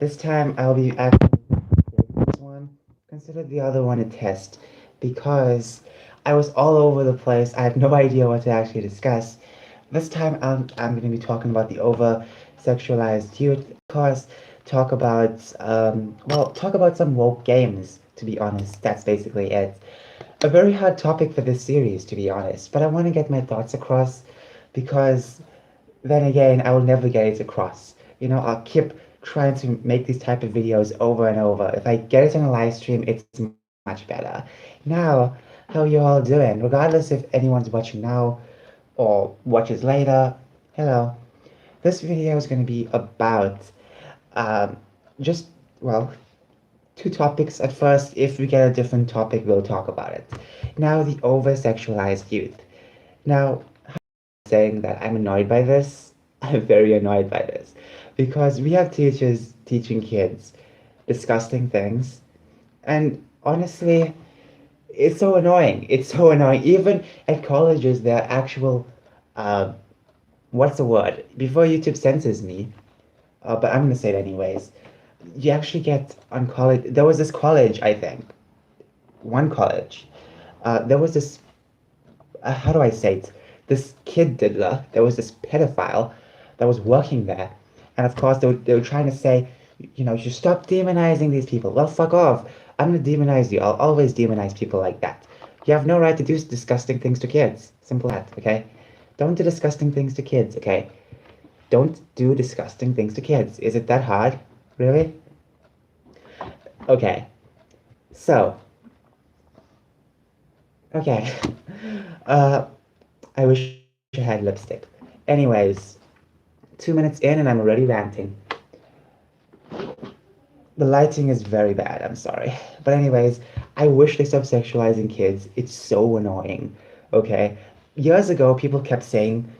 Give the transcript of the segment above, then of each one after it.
This time I'll be actually taking this one. Consider the other one a test because I was all over the place. I had no idea what to actually discuss. This time I'm going to be talking about the over sexualized youth. Of course, talk about some woke games, to be honest. That's basically it. A very hard topic for this series, to be honest, but I want to get my thoughts across because then again, I will never get it across. I'll keep trying to make these type of videos over and over. If I get it on a live stream, it's much better. Now, how you all doing? Regardless if anyone's watching now or watches later, hello. This video is going to be about um, just, well, two topics at first. If we get a different topic, we'll talk about it. Now, the over-sexualized youth. Now, saying that I'm annoyed by this. I'm very annoyed by this because we have teachers teaching kids disgusting things, and honestly, it's so annoying. It's so annoying. Even at colleges, there are actual, uh, what's the word? Before YouTube censors me, but I'm gonna say it anyways. You actually get on college. There was this college, I think, one college. There was this how do I say it? This kid diddler, there was this pedophile that was working there. And of course, they were trying to say, you should stop demonizing these people. Well, fuck off. I'm going to demonize you. I'll always demonize people like that. You have no right to do disgusting things to kids. Simple as that, okay? Don't do disgusting things to kids, okay? Don't do disgusting things to kids. Is it that hard? Really? Okay. So, okay. Uh, I wish I had lipstick. Anyways, 2 minutes in and I'm already ranting. The lighting is very bad, I'm sorry. But anyways, I wish they stopped sexualizing kids. It's so annoying. Okay? Years ago, people kept saying,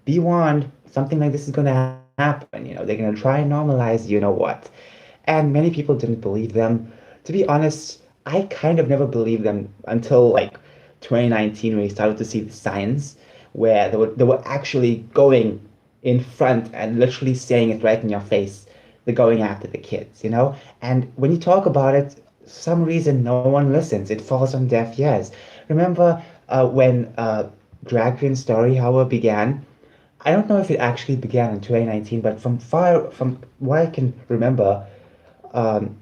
be warned, something like this is gonna happen. They're gonna try and normalize what. And many people didn't believe them. To be honest, I kind of never believed them until like 2019 when we started to see the signs where they were actually going in front and literally saying it right in your face. They're going after the kids. And when you talk about it, some reason no one listens. It falls on deaf ears. Remember when Drag Queen Story Hour began? I don't know if it actually began in 2019, but from what I can remember, um,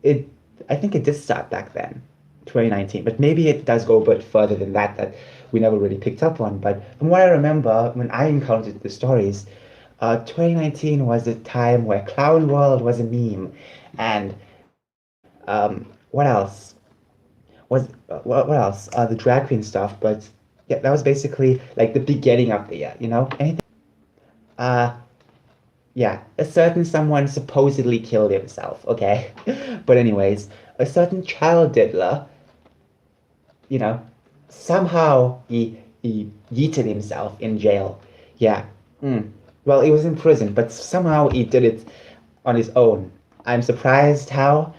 it I think it did start back then, 2019. But maybe it does go a bit further than that we never really picked up on. But from what I remember, when I encountered the stories, 2019 was the time where Clown World was a meme, and what else what else? The drag queen stuff. But yeah, that was basically like the beginning of the year. Anything. Uh, Yeah, a certain someone supposedly killed himself, okay? But anyways, a certain child diddler, you know, somehow he yeeted himself in jail. Yeah. Mm. Well, he was in prison, but somehow he did it on his own. I'm surprised how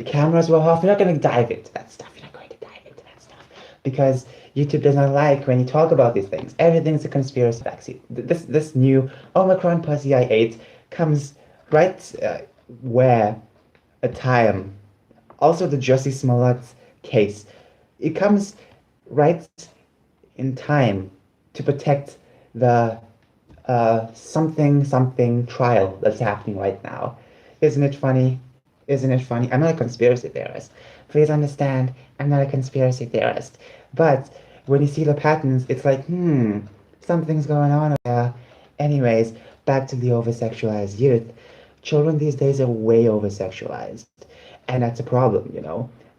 cameras were off. We're not going to dive into that stuff. You're not going to dive into that stuff because YouTube does not like when you talk about these things. Everything's a conspiracy vaccine. This new Omicron pussy I ate comes right where a time. Also, the Jussie Smollett case. It comes right in time to protect the something something trial that's happening right now. Isn't it funny? Isn't it funny? I'm not a conspiracy theorist. Please understand, I'm not a conspiracy theorist. But when you see the patterns, it's like, something's going on there. Anyways, back to the over-sexualized youth. Children these days are way over-sexualized. And that's a problem.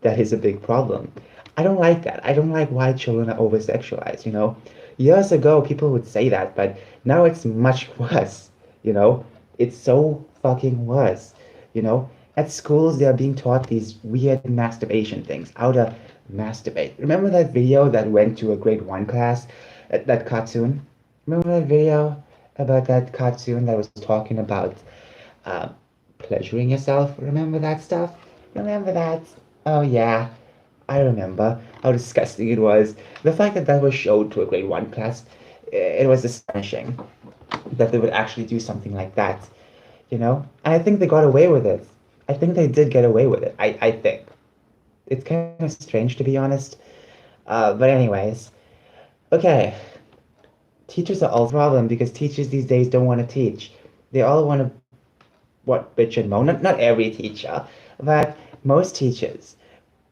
That is a big problem. I don't like that. I don't like why children are over-sexualized. Years ago, people would say that, but now it's much worse. You know, it's so fucking worse. You know, at schools they are being taught these weird masturbation things, how to masturbate. Remember that video that went to a grade one class, that cartoon? Remember that video about that cartoon that was talking about uh, pleasuring yourself? Remember that stuff? Remember that? Oh yeah, I remember how disgusting it was. The fact that that was showed to a grade one class, it was astonishing that they would actually do something like that. you know? And I think they got away with it. I think they did get away with it. I think. It's kind of strange to be honest. But anyways, okay. Teachers are also a problem because teachers these days don't want to teach. They all want to what bitch and moan. Not every teacher, but most teachers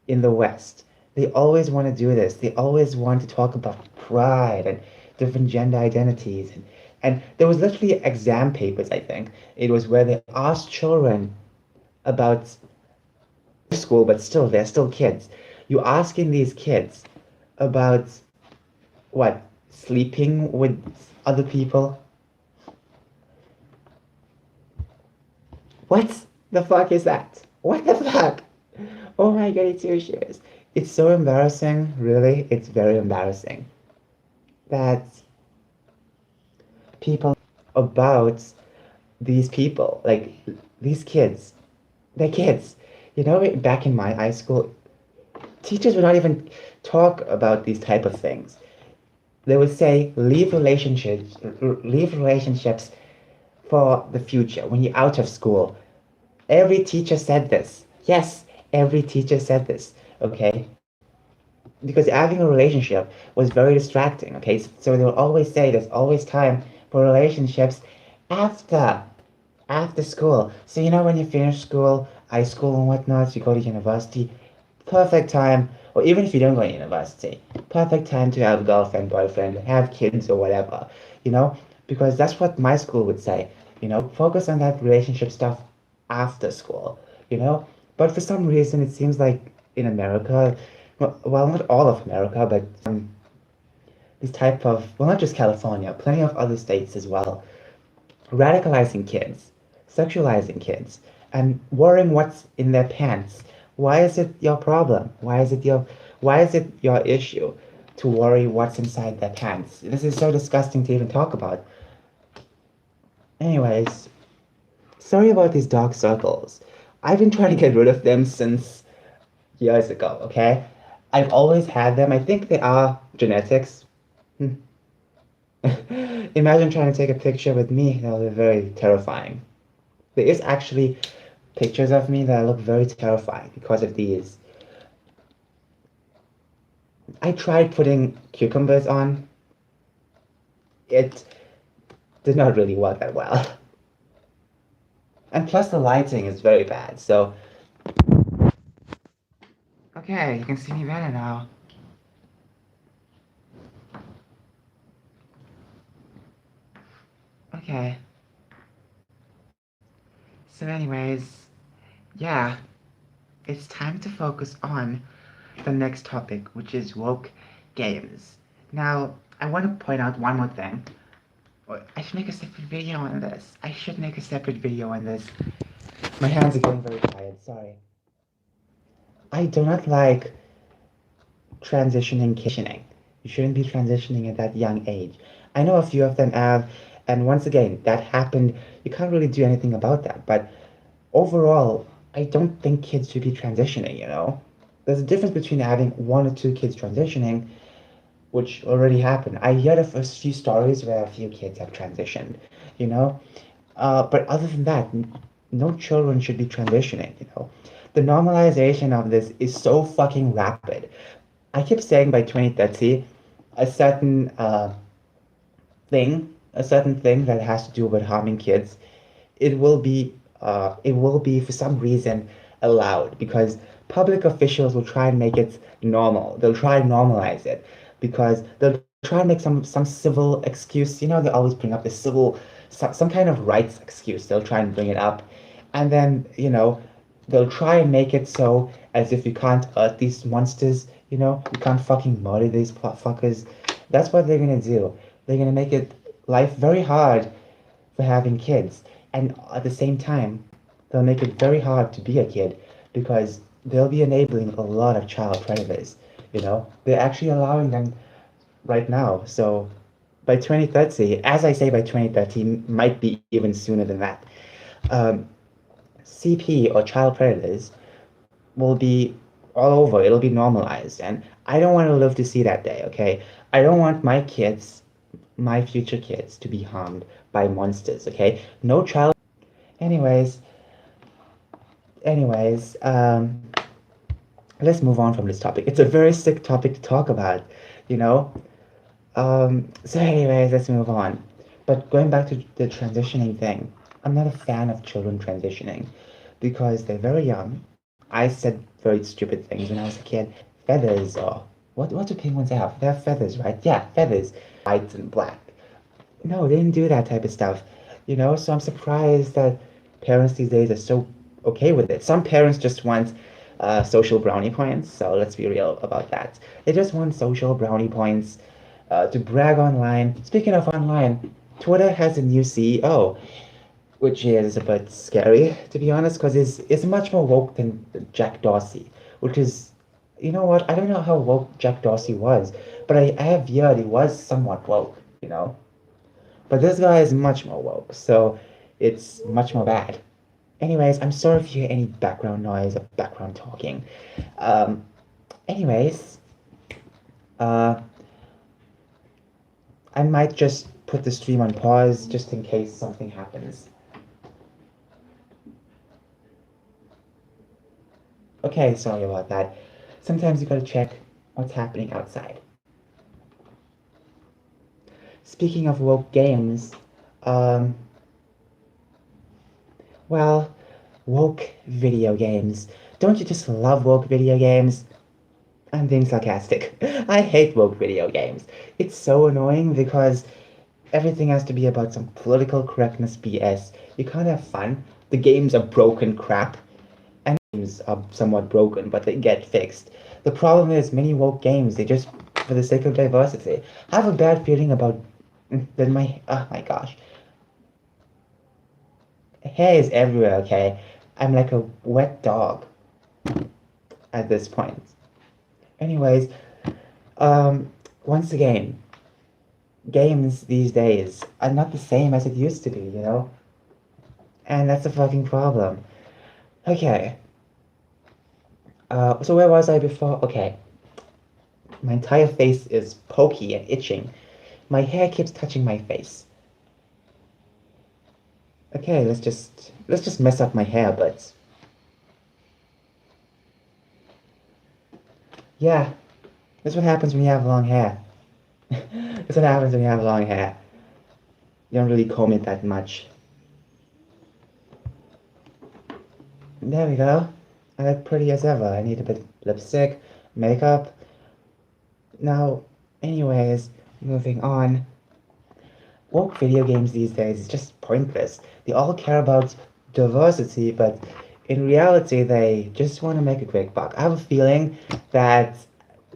in the West, they always want to do this. They always want to talk about pride and different gender identities. And there was literally exam papers, I think. It was where they asked children about school, but still, they're still kids. You asking these kids about what? Sleeping with other people? What the fuck is that? What the fuck? Oh my God, it's your shoes. It's so embarrassing, really. It's very embarrassing that people about these people, like these kids, they're kids. You know, back in my high school, teachers would not even talk about these type of things. They would say, leave relationships for the future when you're out of school. Every teacher said this. Yes, every teacher said this. Okay, because having a relationship was very distracting. Okay, so they will always say there's always time for relationships after school. So you know when you finish school, high school and whatnot, you go to university, perfect time, or even if you don't go to university, perfect time to have a girlfriend, boyfriend, have kids or whatever, you know, because that's what my school would say, you know, focus on that relationship stuff after school, you know. But for some reason, it seems like in America, well, not all of America, but this type of, well, not just California, plenty of other states as well, radicalizing kids, sexualizing kids, and worrying what's in their pants. Why is it your problem? Why is it your issue to worry what's inside their pants? This is so disgusting to even talk about. Anyways, sorry about these dark circles. I've been trying to get rid of them since years ago, okay? I've always had them. I think they are genetics. Hmm. Imagine trying to take a picture with me. That would be very terrifying. There is actually pictures of me that look very terrifying because of these. I tried putting cucumbers on. It did not really work that well. And plus the lighting is very bad. So, okay, you can see me better now. Okay. So anyways, yeah, it's time to focus on the next topic, which is woke games. Now, I want to point out one more thing. I should make a separate video on this. I should make a separate video on this. My hands are getting very tired, sorry. I do not like transitioning. You shouldn't be transitioning at that young age. I know a few of them have, and once again, that happened. You can't really do anything about that. But overall, I don't think kids should be transitioning, you know? There's a difference between having one or two kids transitioning, which already happened. I heard of a few stories where a few kids have transitioned, you know? But other than that, no children should be transitioning, you know? The normalization of this is so fucking rapid. I keep saying by 2030, a certain a certain thing that has to do with harming kids, it will be for some reason allowed because public officials will try and make it normal. They'll try and normalize it because they'll try and make some civil excuse. You know, they always bring up the civil some kind of rights excuse. They'll try and bring it up, and then you know they'll try and make it so as if you can't hurt these monsters. You know, you can't fucking murder these fuckers. That's what they're gonna do. They're gonna make it life very hard for having kids. And at the same time, they'll make it very hard to be a kid because they'll be enabling a lot of child predators. You know, they're actually allowing them right now. So by 2030, as I say, by 2030, might be even sooner than that, um, CP or child predators will be all over. It'll be normalized. And I don't want to live to see that day, okay? I don't want my kids, my future kids, to be harmed by monsters, okay? No child. Anyways, anyways, let's move on from this topic. It's a very sick topic to talk about, you know? So anyways, let's move on. But going back to the transitioning thing, I'm not a fan of children transitioning because they're very young. I said very stupid things when I was a kid. Feathers or what do penguins have? They have feathers, right? Yeah, feathers. White and black. No, they didn't do that type of stuff. So I'm surprised that parents these days are so okay with it. Some parents just want social brownie points, so let's be real about that. They just want social brownie points to brag online. Speaking of online, Twitter has a new CEO, which is a bit scary, to be honest, because it's much more woke than Jack Dorsey, which is, you know what? I don't know how woke Jack Dorsey was, but I have heard he was somewhat woke. But this guy is much more woke, so it's much more bad. Anyways, I'm sorry if you hear any background noise or background talking. Um, anyways, uh, I might just put the stream on pause just in case something happens. Okay, sorry about that. Sometimes you gotta check what's happening outside. Speaking of woke games, um, well, woke video games. Don't you just love woke video games? I'm being sarcastic. I hate woke video games. It's so annoying because everything has to be about some political correctness BS. You can't have fun. The games are broken crap. And games are somewhat broken, but they get fixed. The problem is many woke games, they just, for the sake of diversity. I have a bad feeling about that oh my gosh. Hair is everywhere, okay? I'm like a wet dog at this point. Anyways, um, once again, games these days are not the same as it used to be. And that's a fucking problem. Okay, so where was I before? Okay, my entire face is pokey and itching. My hair keeps touching my face. Okay, let's just mess up my hair, but yeah, that's what happens when you have long hair. That's what happens when you have long hair. You don't really comb it that much. There we go. I look pretty as ever. I need a bit of lipstick, makeup. Now, anyways, moving on. Woke video games these days is just pointless. They all care about diversity, but in reality, they just want to make a quick buck. I have a feeling that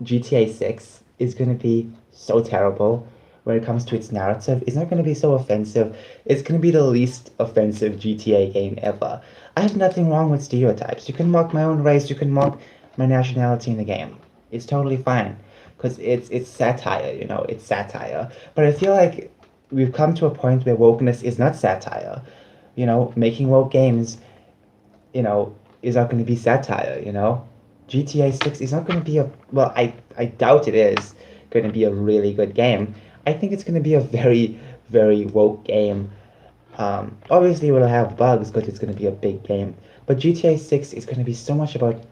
GTA 6 is going to be so terrible when it comes to its narrative. It's not going to be so offensive. It's going to be the least offensive GTA game ever. I have nothing wrong with stereotypes. You can mock my own race, you can mock my nationality in the game. It's totally fine because it's satire, it's satire. But I feel like we've come to a point where wokeness is not satire. Making woke games, you know, is not going to be satire. GTA 6 is not going to be well, I doubt it is going to be a really good game. I think it's going to be a very, very woke game. Obviously, it will have bugs because it's going to be a big game. But GTA 6 is going to be so much about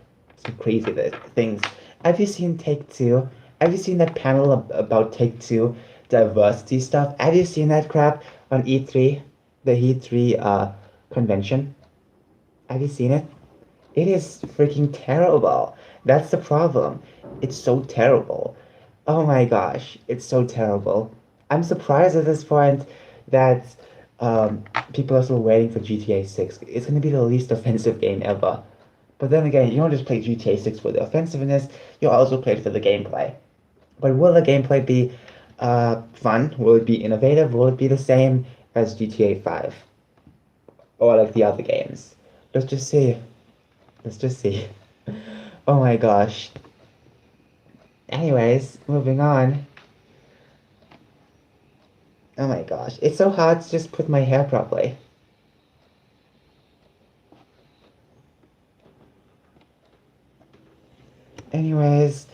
some crazy things. Have you seen Take Two? Have you seen that panel about Take Two diversity stuff? Have you seen that crap on E3, the E3 convention? Have you seen it? It is freaking terrible. That's the problem. It's so terrible. Oh my gosh, it's so terrible. I'm surprised at this point that people are still waiting for GTA 6. It's going to be the least offensive game ever. But then again, you don't just play GTA 6 for the offensiveness, you also play it for the gameplay. But will the gameplay be fun? Will it be innovative? Will it be the same as GTA 5? Or like the other games? Let's just see. Let's just see. Oh my gosh. Anyways, moving on. Oh my gosh. It's so hard to just put my hair properly. Anyways,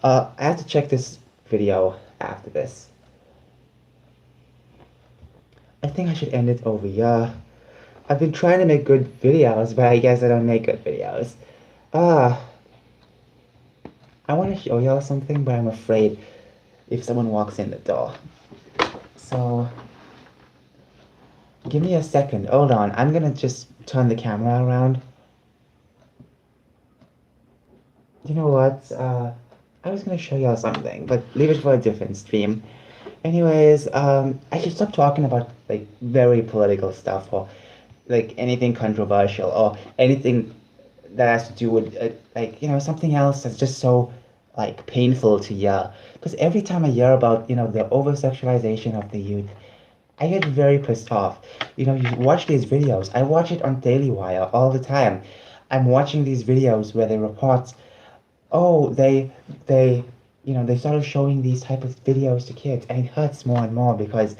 I have to check this video after this. I think I should end it over here. I've been trying to make good videos, but I guess I don't make good videos. Ah, I want to show y'all something, but I'm afraid if someone walks in the door. So, give me a second. Hold on. I'm gonna just turn the camera around. You know what? I was gonna show y'all something, but leave it for a different stream. Anyways, I should stop talking about like very political stuff or like anything controversial or anything that has to do with like something else that's just so like painful to hear. Because every time I hear about the over sexualization of the youth, I get very pissed off. You watch these videos. I watch it on Daily Wire all the time. I'm watching these videos where they report, oh, they started showing these type of videos to kids, and it hurts more and more because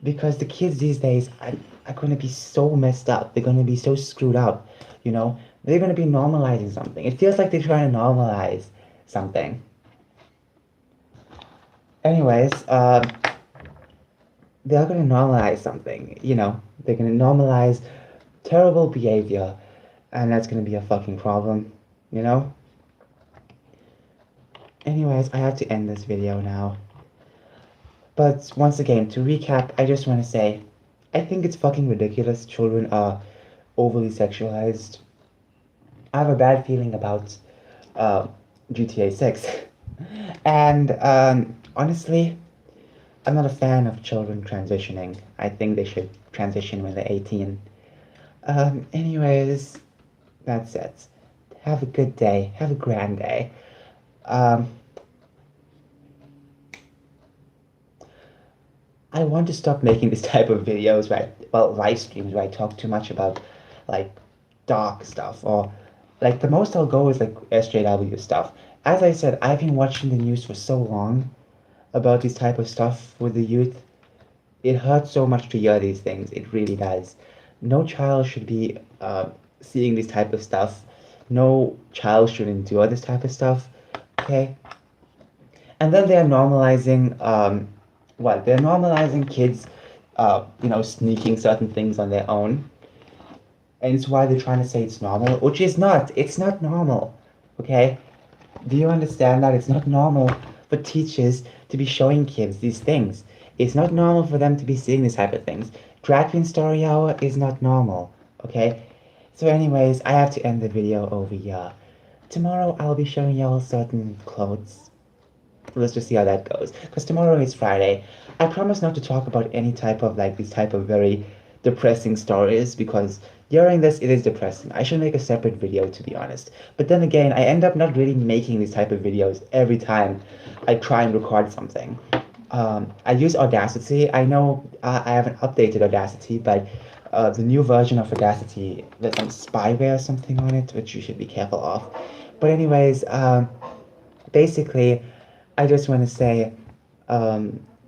the kids these days are going to be so messed up. They're going to be so screwed up. They're going to be normalizing something. It feels like they're trying to normalize something. Anyways, they're going to normalize something. They're going to normalize terrible behavior, and that's going to be a fucking problem. You know? Anyways, I have to end this video now. But once again, to recap, I just want to say, I think it's fucking ridiculous children are overly sexualized. I have a bad feeling about uh, GTA 6. And honestly, I'm not a fan of children transitioning. I think they should transition when they're 18. Anyways, that's it. Have a good day. Have a grand day. Um, I want to stop making this type of videos live streams where I talk too much about like dark stuff or like the most I'll go is like SJW stuff. As I said, I've been watching the news for so long about this type of stuff with the youth. It hurts so much to hear these things. It really does. No child should be seeing this type of stuff. No child should endure this type of stuff. Okay? And then they're normalizing what? They're normalizing kids sneaking certain things on their own. And it's why they're trying to say it's normal, which is not. It's not normal. Okay? Do you understand that it's not normal for teachers to be showing kids these things? It's not normal for them to be seeing these type of things. Drag Queen Story Hour is not normal, okay? So anyways, I have to end the video over here. Tomorrow I'll be showing y'all certain clothes. Let's just see how that goes. Because tomorrow is Friday. I promise not to talk about any type of like these type of very depressing stories because during this it is depressing. I should make a separate video to be honest. But then again, I end up not really making these type of videos every time I try and record something. I use Audacity. I know I haven't updated Audacity, but the new version of Audacity, there's some spyware or something on it, which you should be careful of. But anyways, basically, I just want to say,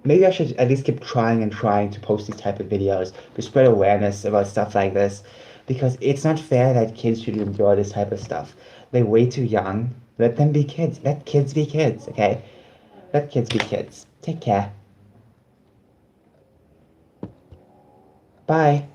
maybe I should at least keep trying and trying to post these type of videos to spread awareness about stuff like this, because it's not fair that kids should endure this type of stuff. They're way too young. Let them be kids. Let kids be kids, okay? Let kids be kids. Take care. Bye.